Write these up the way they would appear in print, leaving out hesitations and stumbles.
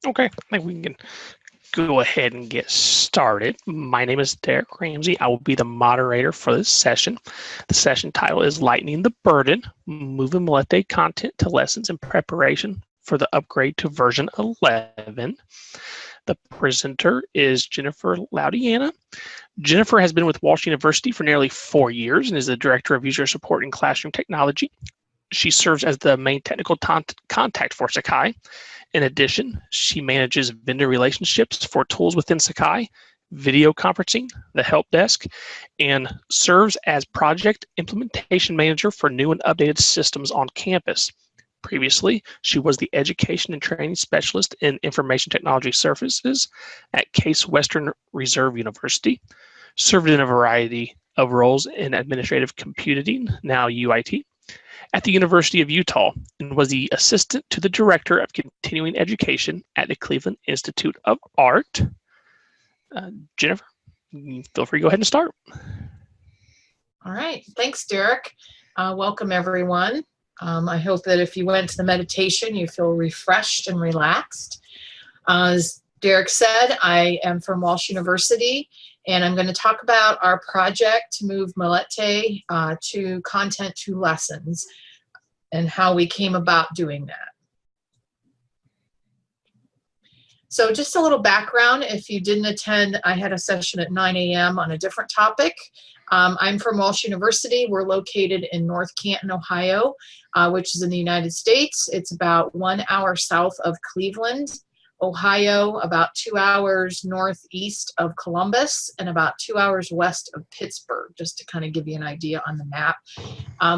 Okay, I think we can go ahead and get started. My name is Derek Ramsey. I will be the moderator for this session. The session title is Lightening the Burden, Moving Melete Content to Lessons in Preparation for the Upgrade to version 11. The presenter is Jennifer Laudiana. Jennifer has been with Walsh University for nearly 4 years and is the Director of User Support and Classroom Technology. She serves as the main technical contact for Sakai. In addition, she manages vendor relationships for tools within Sakai, video conferencing, the help desk, and serves as project implementation manager for new and updated systems on campus. Previously, she was the education and training specialist in information technology services at Case Western Reserve University, served in a variety of roles in administrative computing, now UIT, at the University of Utah, and was the assistant to the director of continuing education at the Cleveland Institute of Art. Jennifer, feel free to go ahead and start. All right, thanks, Derek. Welcome, everyone. I hope that if you went to the meditation, you feel refreshed and relaxed. As Derek said, I am from Walsh University, and I'm going to talk about our project to move Melete to content to lessons and how we came about doing that. So just a little background, if you didn't attend, I had a session at 9 a.m. on a different topic. I'm from Walsh University. We're located in North Canton, Ohio, which is in the United States. It's about 1 hour south of Cleveland, Ohio, about 2 hours northeast of Columbus, and about 2 hours west of Pittsburgh, just to kind of give you an idea on the map.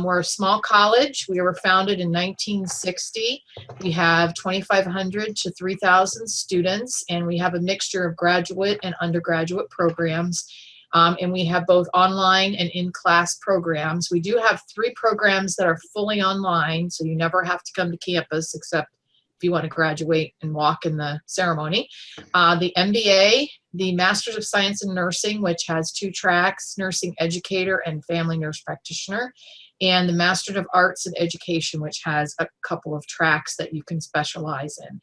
We're a small college. We were founded in 1960. We have 2,500 to 3,000 students, and we have a mixture of graduate and undergraduate programs. And we have both online and in-class programs. We do have 3 programs that are fully online, so you never have to come to campus except if you want to graduate and walk in the ceremony. The MBA, the Masters of Science in Nursing, which has 2 tracks, Nursing Educator and Family Nurse Practitioner, and the Master of Arts in Education, which has a couple of tracks that you can specialize in.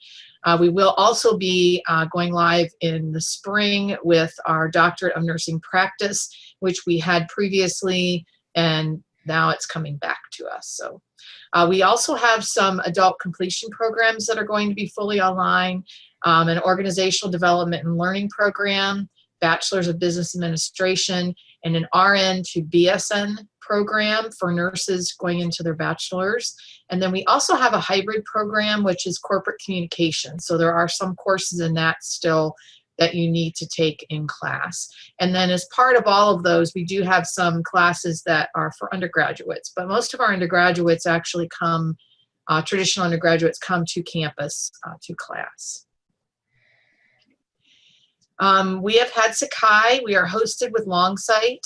We will also be going live in the spring with our Doctorate of Nursing Practice, which we had previously, and now it's coming back to us. So we also have some adult completion programs that are going to be fully online, an organizational development and learning program, Bachelor's of Business Administration, and an RN to BSN program for nurses going into their bachelor's. And then we also have a hybrid program, which is corporate communication. So there are some courses in that still that you need to take in class. And then as part of all of those, we do have some classes that are for undergraduates, but most of our undergraduates actually come, traditional undergraduates come to campus to class. We have had Sakai. We are hosted with Longsight.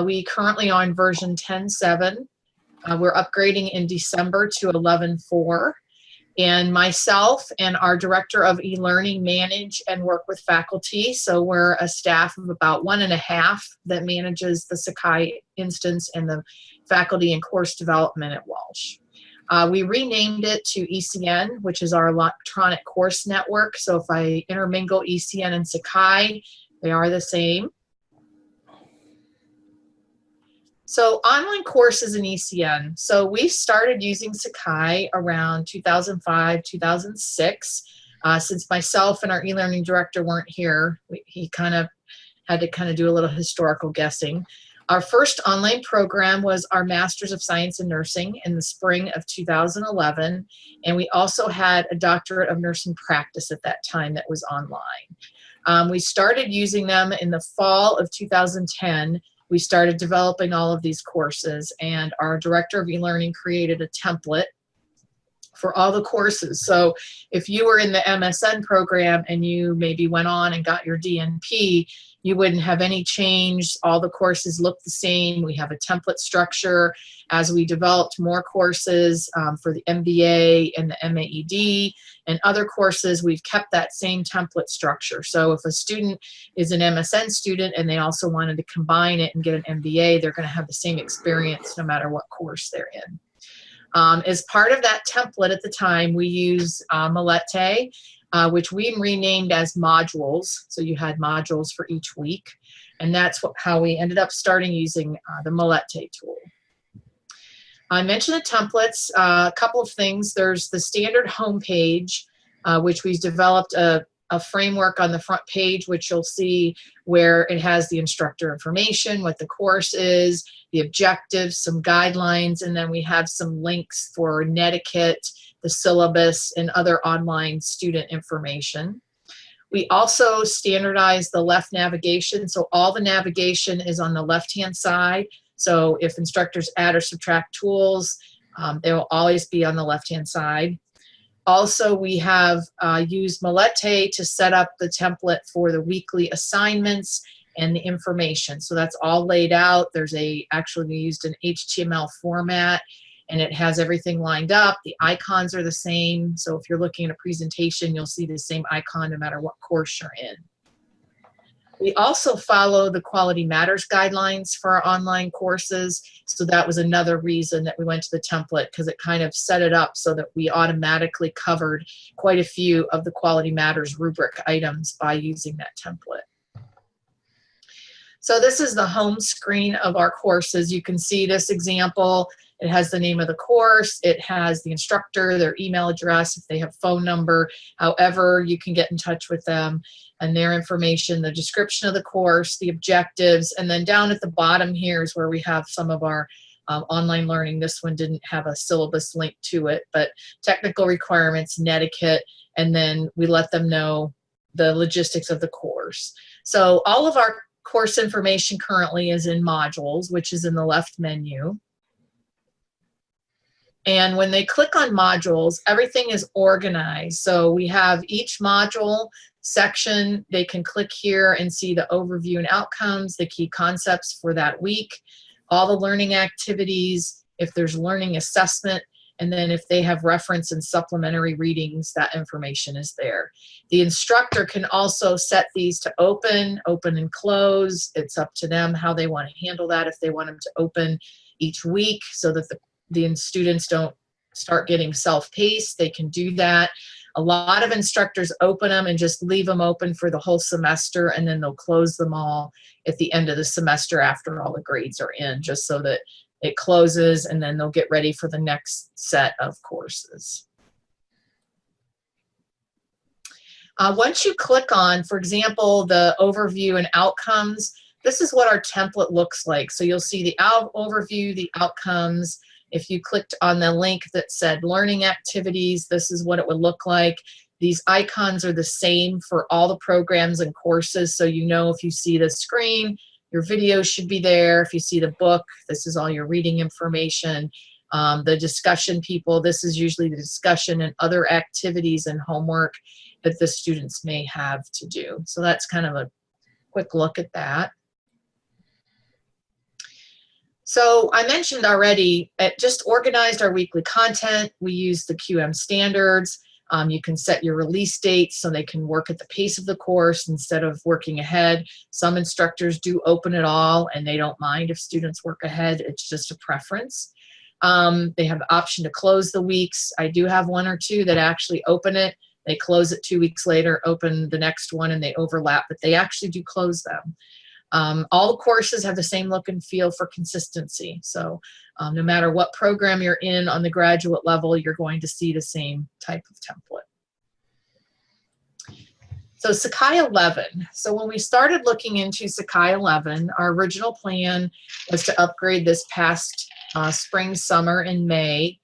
We currently are on version 10.7. We're upgrading in December to 11.4. And myself and our Director of E-Learning manage and work with faculty. So we're a staff of about 1.5 that manages the Sakai instance and the faculty and course development at Walsh. We renamed it to ECN, which is our electronic course network. So if I intermingle ECN and Sakai, they are the same. So online courses in ECN. So we started using Sakai around 2005, 2006. Since myself and our e-learning director weren't here, he kind of had to do a little historical guessing. Our first online program was our Masters of Science in Nursing in the spring of 2011. And we also had a Doctorate of Nursing Practice at that time that was online. We started using them in the fall of 2010. We started developing all of these courses, and our Director of E-Learning created a template for all the courses. So if you were in the MSN program and you maybe went on and got your DNP, you wouldn't have any change. All the courses look the same. We have a template structure. As we developed more courses for the MBA and the MAED and other courses, we've kept that same template structure. So if a student is an MSN student and they also wanted to combine it and get an MBA, they're going to have the same experience no matter what course they're in. As part of that template at the time, we used Melete, which we renamed as modules. So you had modules for each week. And that's how we ended up starting using the Melete tool. I mentioned the templates, a couple of things. There's the standard homepage, which we've developed a framework on the front page, which you'll see where it has the instructor information, what the course is, the objectives, some guidelines, and then we have some links for Netiquette, the syllabus, and other online student information. We also standardize the left navigation, so all the navigation is on the left-hand side. So if instructors add or subtract tools, they will always be on the left-hand side. Also, we have used Melete to set up the template for the weekly assignments and the information. So that's all laid out. Actually, we used an HTML format, and it has everything lined up. The icons are the same. So if you're looking at a presentation, you'll see the same icon no matter what course you're in. We also follow the Quality Matters guidelines for our online courses. So that was another reason that we went to the template, because it kind of set it up so that we automatically covered quite a few of the Quality Matters rubric items by using that template. So this is the home screen of our courses. You can see this example. It has the name of the course. It has the instructor, their email address, if they have phone number, however you can get in touch with them, and their information, the description of the course, the objectives, and then down at the bottom here is where we have some of our online learning. This one didn't have a syllabus link to it, but technical requirements, Netiquette, and then we let them know the logistics of the course. So all of our course information currently is in modules, which is in the left menu. And when they click on modules, everything is organized. So we have each module section. They can click here and see the overview and outcomes, the key concepts for that week, all the learning activities, if there's learning assessment, and then if they have reference and supplementary readings, that information is there. The instructor can also set these to open and close. It's up to them how they want to handle that. If they want them to open each week so that the students don't start getting self-paced, they can do that. A lot of instructors open them and just leave them open for the whole semester, and then they'll close them all at the end of the semester after all the grades are in, just so that it closes and then they'll get ready for the next set of courses. Once you click on, for example, the overview and outcomes, this is what our template looks like. So you'll see the overview, the outcomes. If you clicked on the link that said learning activities, this is what it would look like. These icons are the same for all the programs and courses. So you know if you see the screen, your video should be there. If you see the book, this is all your reading information. The discussion people, this is usually the discussion and other activities and homework that the students may have to do. So that's kind of a quick look at that. So I mentioned already, it just organized our weekly content. We use the QM standards. You can set your release dates so they can work at the pace of the course instead of working ahead. Some instructors do open it all and they don't mind if students work ahead. It's just a preference. They have the option to close the weeks. I do have one or two that actually open it. They close it 2 weeks later, open the next one, and they overlap, but they actually do close them. All the courses have the same look and feel for consistency. So no matter what program you're in on the graduate level, you're going to see the same type of template. So Sakai 11. So when we started looking into Sakai 11, our original plan was to upgrade this past spring, summer, and May.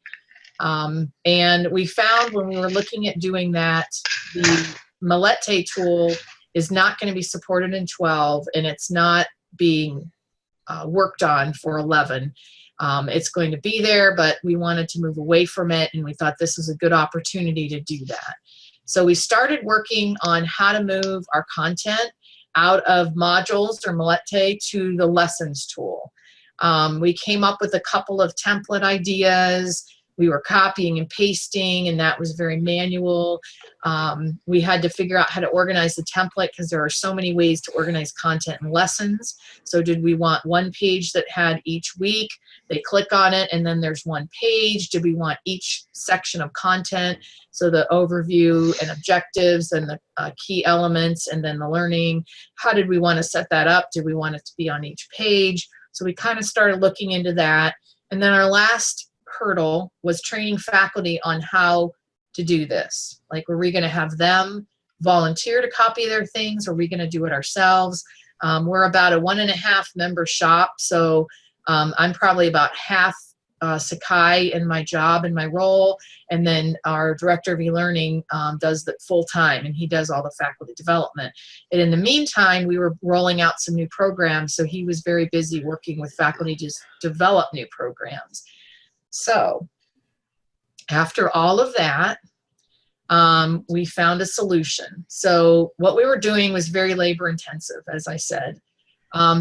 And we found when we were looking at doing that, the Melete tool is not going to be supported in 12, and it's not being worked on for 11. It's going to be there, but we wanted to move away from it, and we thought this was a good opportunity to do that. So we started working on how to move our content out of modules or Melete to the lessons tool. We came up with a couple of template ideas. we were copying and pasting, and that was very manual. We had to figure out how to organize the template because there are so many ways to organize content and lessons. So did we want one page that had each week? They click on it and then there's one page. Did we want each section of content? So the overview and objectives and the key elements and then the learning. How did we want to set that up? Did we want it to be on each page? So we kind of started looking into that. And then our last hurdle was training faculty on how to do this. Like, were we going to have them volunteer to copy their things? Or are we going to do it ourselves? We're about a 1.5 member shop. So I'm probably about half Sakai in my job and my role. And then our director of e-learning does that full time, and he does all the faculty development. And in the meantime, we were rolling out some new programs. So he was very busy working with faculty to develop new programs. So after all of that, we found a solution. So what we were doing was very labor intensive, as I said.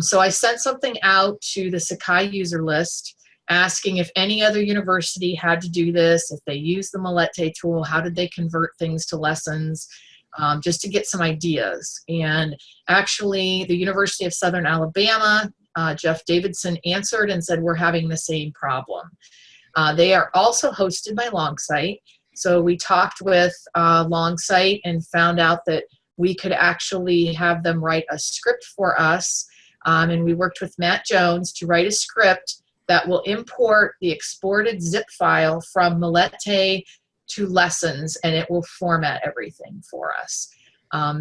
So I sent something out to the Sakai user list asking if any other university had to do this, if they used the Melete tool, how did they convert things to lessons, just to get some ideas. And actually, the University of Southern Alabama, Jeff Davidson answered and said, we're having the same problem. They are also hosted by Longsight. So we talked with Longsight and found out that we could actually have them write a script for us. And we worked with Matt Jones to write a script that will import the exported zip file from Melete to lessons, and it will format everything for us.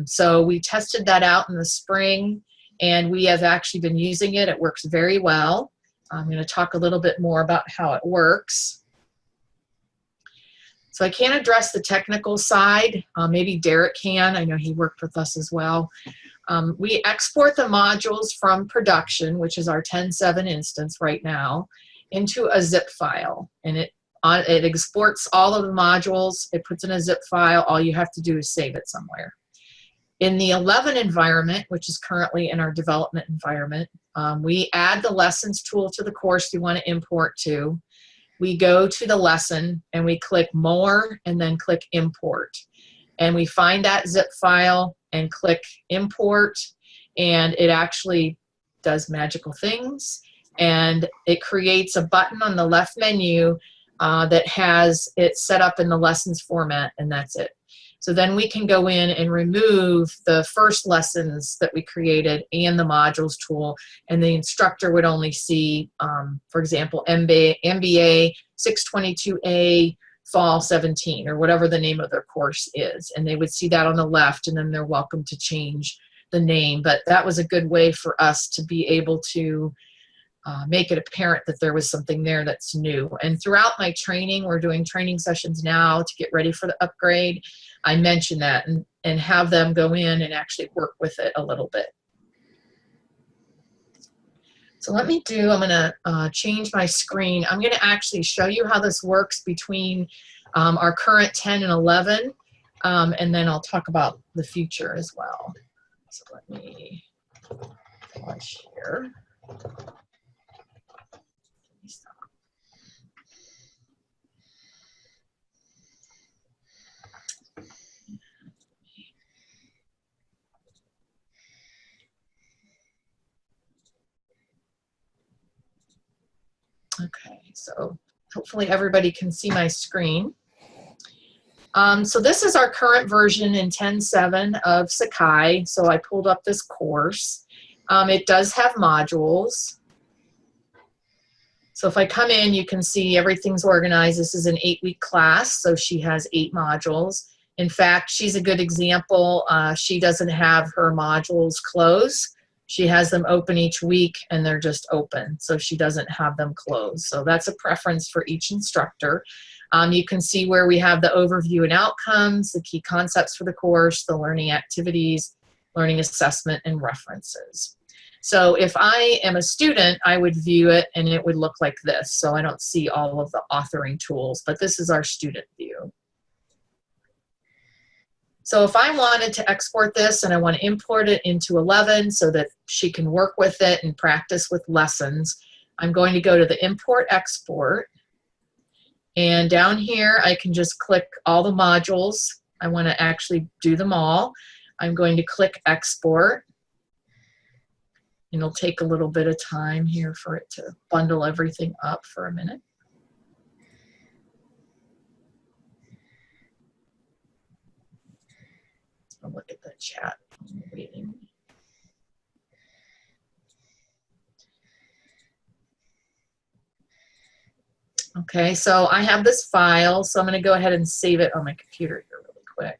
So we tested that out in the spring, and we have actually been using it. It works very well. I'm going to talk a little bit more about how it works. So I can't address the technical side. Maybe Derek can. I know he worked with us as well. We export the modules from production, which is our 10.7 instance right now, into a zip file. And it exports all of the modules. It puts in a zip file. All you have to do is save it somewhere. In the 11 environment, which is currently in our development environment, we add the lessons tool to the course we want to import to. We go to the lesson and we click more and then click import. And we find that zip file and click import, and it actually does magical things. And it creates a button on the left menu that has it set up in the lessons format, and that's it. So then we can go in and remove the first lessons that we created and the modules tool, and the instructor would only see, for example, MBA 622A Fall 17, or whatever the name of their course is. And they would see that on the left, and then they're welcome to change the name. But that was a good way for us to be able to make it apparent that there was something there that's new. And throughout my training, we're doing training sessions now to get ready for the upgrade. I mention that and have them go in and actually work with it a little bit. So let me I'm going to change my screen. I'm going to actually show you how this works between our current 10 and 11, and then I'll talk about the future as well. So let me pause here. Okay, so hopefully everybody can see my screen. So this is our current version in 10.7 of Sakai. So I pulled up this course. It does have modules. So if I come in, you can see everything's organized. This is an 8-week class, so she has 8 modules. In fact, she's a good example. She doesn't have her modules closed. She has them open each week, and they're just open, so she doesn't have them closed. So that's a preference for each instructor. You can see where we have the overview and outcomes, the key concepts for the course, the learning activities, learning assessment, and references. So if I am a student, I would view it, and it would look like this. So I don't see all of the authoring tools, but this is our student view. So if I wanted to export this and I want to import it into 11 so that she can work with it and practice with lessons, I'm going to go to the import export. And down here, I can just click all the modules. I want to actually do them all. I'm going to click export. And it'll take a little bit of time here for it to bundle everything up for a minute. I'll look at the chat. I'm waiting. Okay, so I have this file, so I'm going to go ahead and save it on my computer here really quick.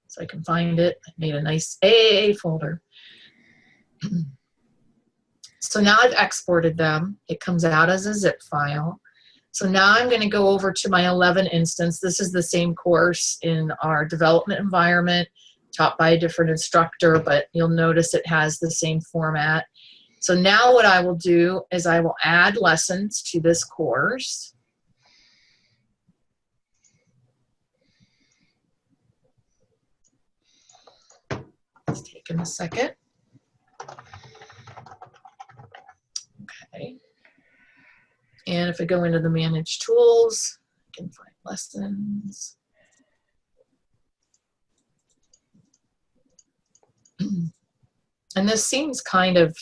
So I can find it. I made a nice AAA folder. So now I've exported them. It comes out as a zip file. So now I'm going to go over to my 11 instance. This is the same course in our development environment, taught by a different instructor, but you'll notice it has the same format. So now what I will do is I will add lessons to this course. It's taking a second. Okay. And if I go into the Manage Tools, I can find lessons. And this seems kind of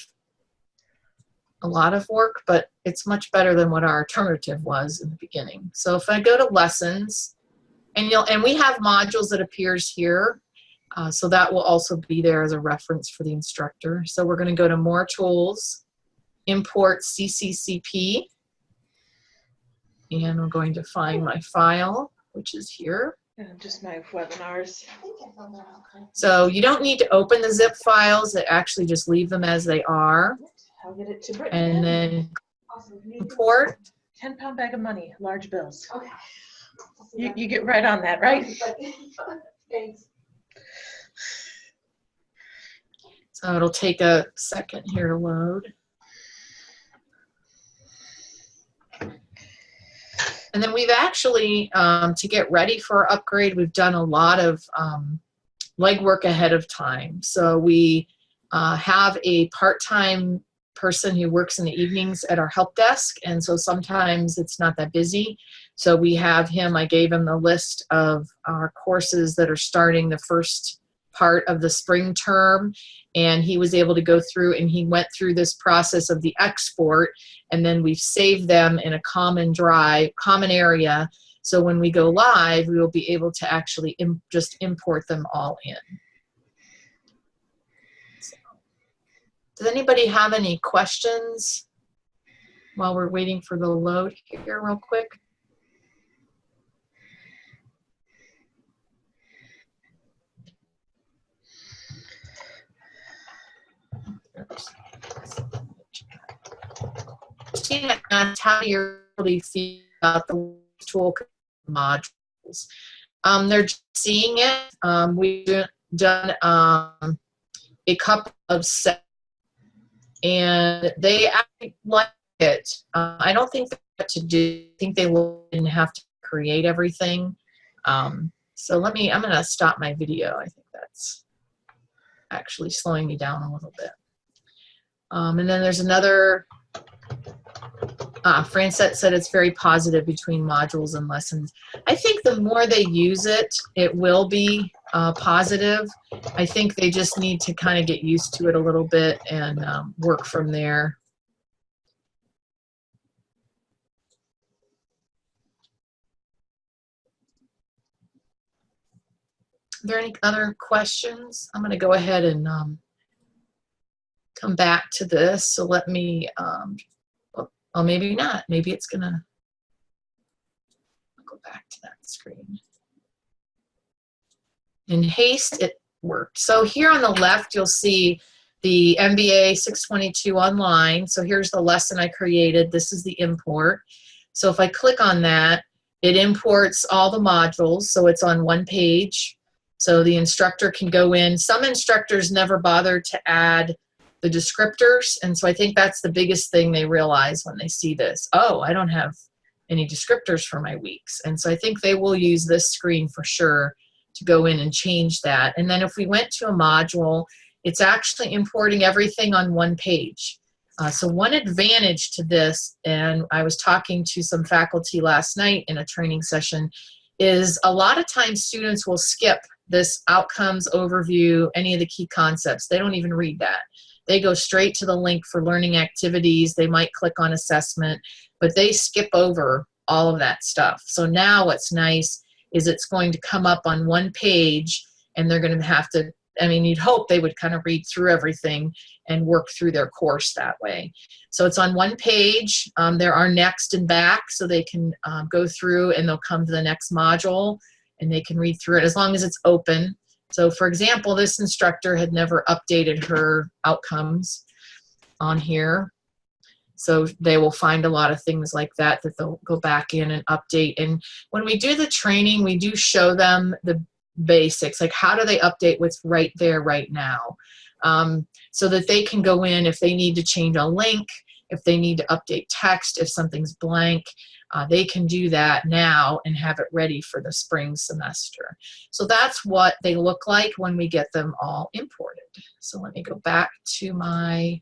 a lot of work, but it's much better than what our alternative was in the beginning. So if I go to lessons, and we have modules that appears here, so that will also be there as a reference for the instructor. So we're going to go to More Tools, Import CCCP, and we're going to find my file, which is here. Just my webinars. So you don't need to open the zip files, actually just leave them as they are. I'll get it to Brittany. And then import. 10-pound bag of money, large bills. Okay. You get right on that, right? Thanks. So it'll take a second here to load. And then we've actually, to get ready for our upgrade, we've done a lot of legwork ahead of time. So we have a part-time person who works in the evenings at our help desk, and so sometimes it's not that busy. So we have him, I gave him the list of our courses that are starting the first part of the spring term, and he was able to go through and he went through this process of the export, and then we've saved them in a common drive, common area, so when we go live we will be able to actually just import them all in. Does anybody have any questions while we're waiting for the load here real quick? Christina asked, how do you really feel about the tool modules? They're just seeing it. We've done a couple of sets, and they actually like it. I don't think they have to do. I think they didn't have to create everything. So I'm going to stop my video. I think that's actually slowing me down a little bit. And then there's another. Francette said it's very positive between modules and lessons. I think the more they use it, it will be positive. I think they just need to kind of get used to it a little bit and work from there. Are there any other questions? I'm going to go ahead and come back to this. So let me, well, maybe not. Maybe it's going to go back to that screen. In haste, it worked. So here on the left, you'll see the MBA 622 online. So here's the lesson I created. This is the import. So if I click on that, it imports all the modules. So it's on one page. So the instructor can go in. Some instructors never bother to add the descriptors, and so I think that's the biggest thing they realize when they see this. Oh, I don't have any descriptors for my weeks. And so I think they will use this screen for sure to go in and change that. And then if we went to a module, it's actually importing everything on one page. So one advantage to this, and I was talking to some faculty last night in a training session, is a lot of times students will skip this outcomes overview, any of the key concepts. They don't even read that. They go straight to the link for learning activities. They might click on assessment, but they skip over all of that stuff. So now what's nice is it's going to come up on one page, and they're going to have to, I mean, you'd hope they would kind of read through everything and work through their course that way. So it's on one page. There are next and back, so they can go through and they'll come to the next module and they can read through it as long as it's open. So for example, this instructor had never updated her outcomes on here. So they will find a lot of things like that that they'll go back in and update. And when we do the training, we do show them the basics, like how do they update what's right there right now, so that they can go in if they need to change a link, if they need to update text, if something's blank, they can do that now and have it ready for the spring semester. So that's what they look like when we get them all imported. So let me go back to my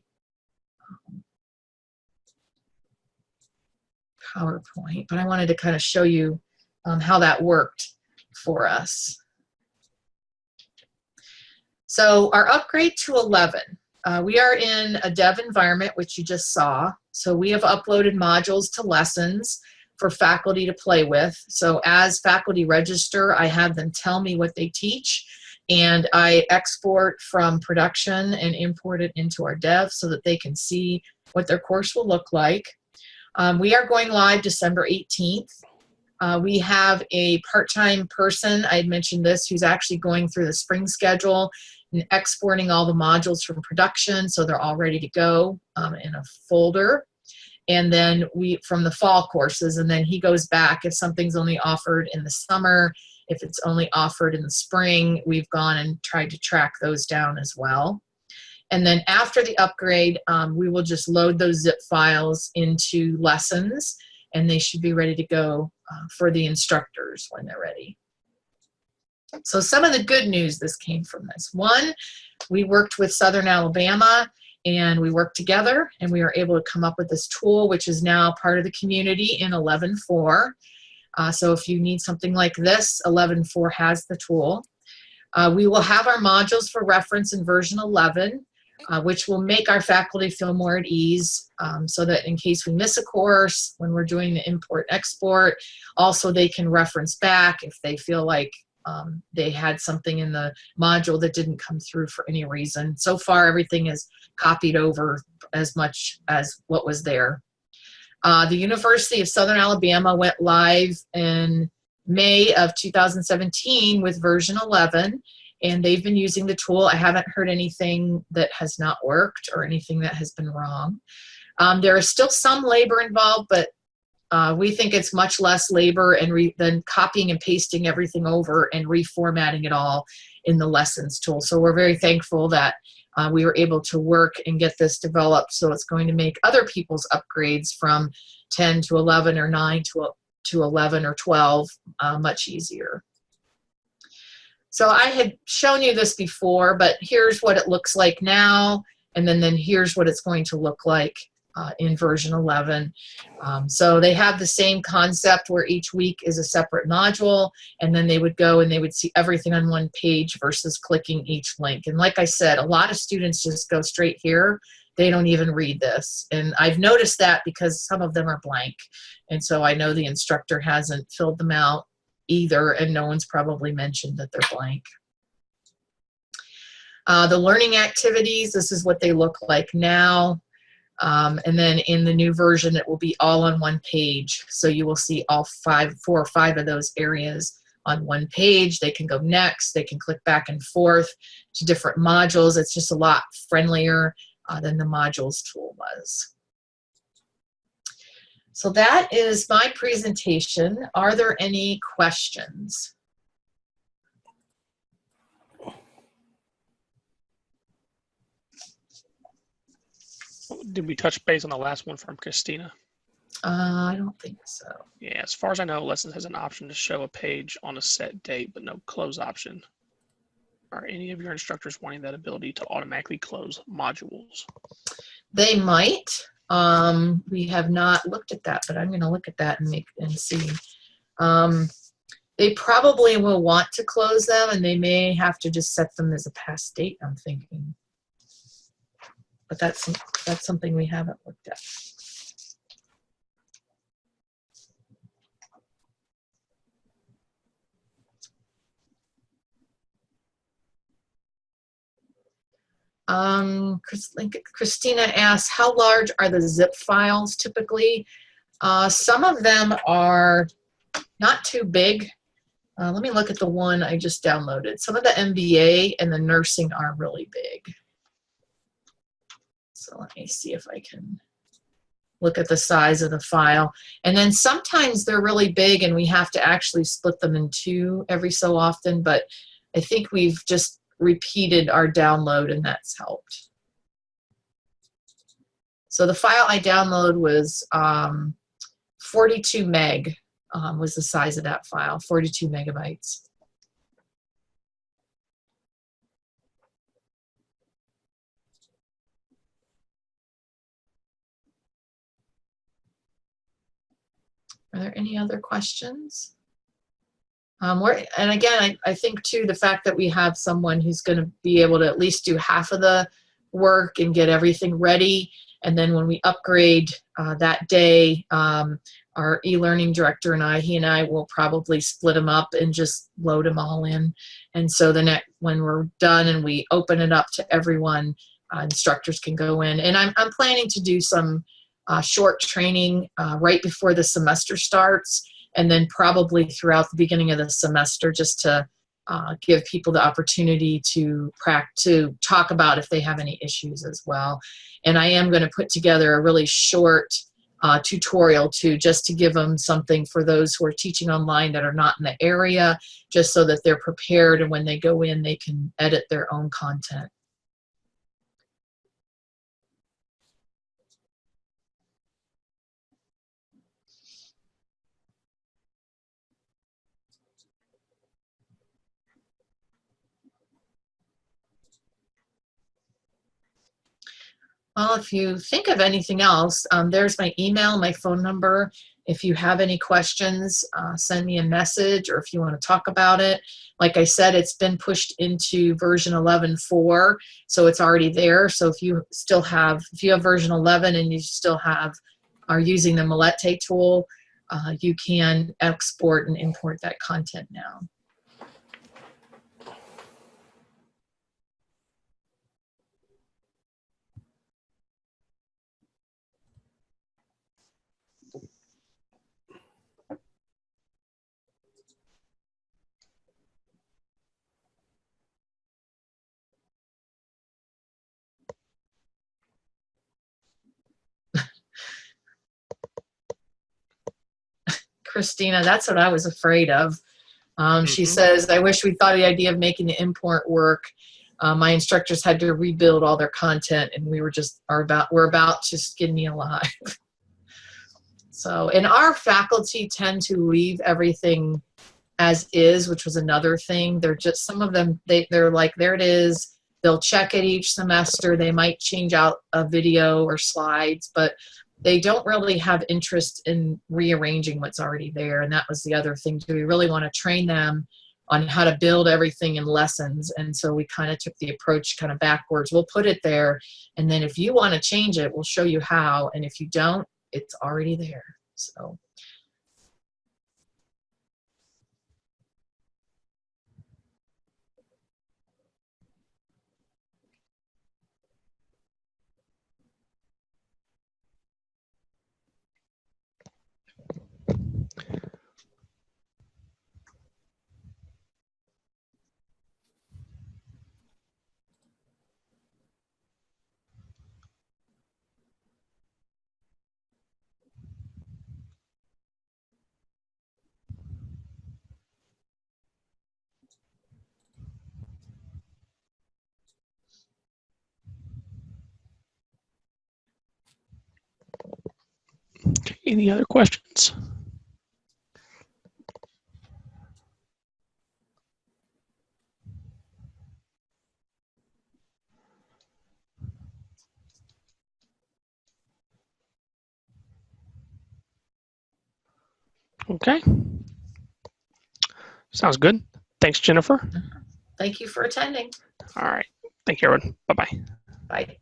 PowerPoint, but I wanted to kind of show you how that worked for us. So our upgrade to 11, we are in a dev environment, which you just saw. So we have uploaded modules to lessons for faculty to play with. So as faculty register, I have them tell me what they teach, and I export from production and import it into our dev so that they can see what their course will look like. We are going live December 18th. We have a part-time person, I had mentioned this, who's actually going through the spring schedule and exporting all the modules from production so they're all ready to go in a folder. And then from the fall courses, and then he goes back if something's only offered in the summer, if it's only offered in the spring, we've gone and tried to track those down as well. And then after the upgrade, we will just load those zip files into lessons, and they should be ready to go for the instructors when they're ready. So some of the good news this came from this. One, we worked with Southern Alabama, and we worked together, and we were able to come up with this tool, which is now part of the community in 11.4. So if you need something like this, 11.4 has the tool. We will have our modules for reference in version 11. Which will make our faculty feel more at ease, so that in case we miss a course when we're doing the import export, also they can reference back if they feel like they had something in the module that didn't come through for any reason. So far everything is copied over as much as what was there. The University of Southern Alabama went live in May of 2017 with version 11. And they've been using the tool. I haven't heard anything that has not worked or anything that has been wrong. There is still some labor involved, but we think it's much less labor than copying and pasting everything over and reformatting it all in the lessons tool. So we're very thankful that we were able to work and get this developed, so it's going to make other people's upgrades from 10 to 11 or 9 to 11 or 12 much easier. So I had shown you this before, but here's what it looks like now, and then here's what it's going to look like in version 11. So they have the same concept where each week is a separate module, and then they would go and they would see everything on one page versus clicking each link. And like I said, a lot of students just go straight here. They don't even read this. And I've noticed that because some of them are blank. And so I know the instructor hasn't filled them out either, and no one's probably mentioned that they're blank. The learning activities, this is what they look like now. And then in the new version, it will be all on one page. So you will see all 4 or 5 of those areas on one page. They can go next. They can click back and forth to different modules. It's just a lot friendlier than the modules tool was. So that is my presentation. Are there any questions? Did we touch base on the last one from Christina? I don't think so. Yeah, as far as I know, Lessons has an option to show a page on a set date, but no close option. Are any of your instructors wanting that ability to automatically close modules? They might. We have not looked at that, but I'm going to look at that and see. They probably will want to close them, and they may have to just set them as a past date, I'm thinking. But that's something we haven't looked at. Christina asks, how large are the zip files typically? Some of them are not too big. Let me look at the one I just downloaded. Some of the MBA and the nursing are really big. So let me see if I can look at the size of the file. And then sometimes they're really big and we have to actually split them in two every so often, but I think we've just repeated our download and that's helped. So the file I downloaded was 42 meg was the size of that file, 42 megabytes. Are there any other questions? And again, I think too, the fact that we have someone who's going to be able to at least do half of the work and get everything ready. And then when we upgrade that day, our e-learning director and he and I will probably split them up and just load them all in. And so when we're done and we open it up to everyone, instructors can go in. And I'm planning to do some short training right before the semester starts, and then probably throughout the beginning of the semester, just to give people the opportunity to talk about if they have any issues as well. And I am going to put together a really short tutorial just to give them something for those who are teaching online that are not in the area, just so that they're prepared, and when they go in, they can edit their own content. Well, if you think of anything else, there's my email, my phone number. If you have any questions, send me a message, or if you want to talk about it. Like I said, it's been pushed into version 11.4, so it's already there. So if you have version 11 and you still are using the Melete tool, you can export and import that content now. Christina, that's what I was afraid of. She says, I wish we thought of the idea of making the import work. My instructors had to rebuild all their content, and we're about to skin me alive. So, and our faculty tend to leave everything as is, which was another thing. They're just, some of them, they're like, there it is. They'll check it each semester. They might change out a video or slides, but they don't really have interest in rearranging what's already there. And that was the other thing. Do we really want to train them on how to build everything in lessons? And so we kind of took the approach kind of backwards. We'll put it there, and then if you want to change it, we'll show you how. And if you don't, it's already there. So. Any other questions? Okay. Sounds good. Thanks, Jennifer. Thank you for attending. All right. Thank you, everyone. Bye-bye. Bye.